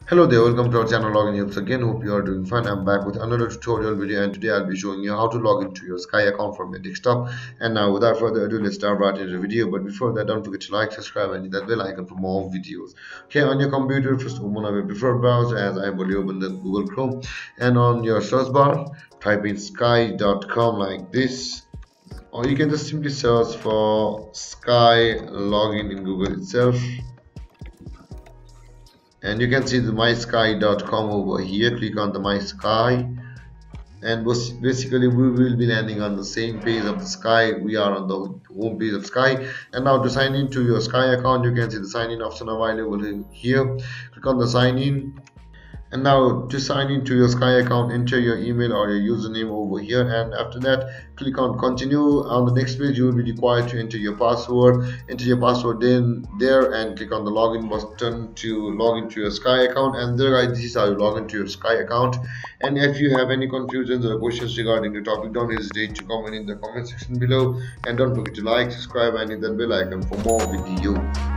Hello there, welcome to our channel Login Helps again. Hope you are doing fine. I'm back with another tutorial video, and today I'll be showing you how to log into your Sky account from your desktop. And now without further ado, let's start right into the video. But before that, don't forget to like, subscribe and hit that bell icon for more videos. Okay, on your computer, first open up your preferred browser, as I have already opened the Google Chrome, and on your search bar type in sky.com like this, or you can just simply search for Sky login in Google itself. And you can see the mysky.com over here. Click on the mysky, and basically we will be landing on the same page of the Sky. We are on the home page of Sky, and now to sign into your Sky account, you can see the sign in option available here. Click on the sign in. And now to sign into your Sky account, enter your email or your username over here, and after that click on continue. On the next page you will be required to enter your password. Enter your password then there, and click on the login button to log into your Sky account. And there guys, this is how you log into your Sky account. And if you have any confusions or questions regarding the topic, don't hesitate to comment in the comment section below, and don't forget to like, subscribe and hit that bell icon for more videos.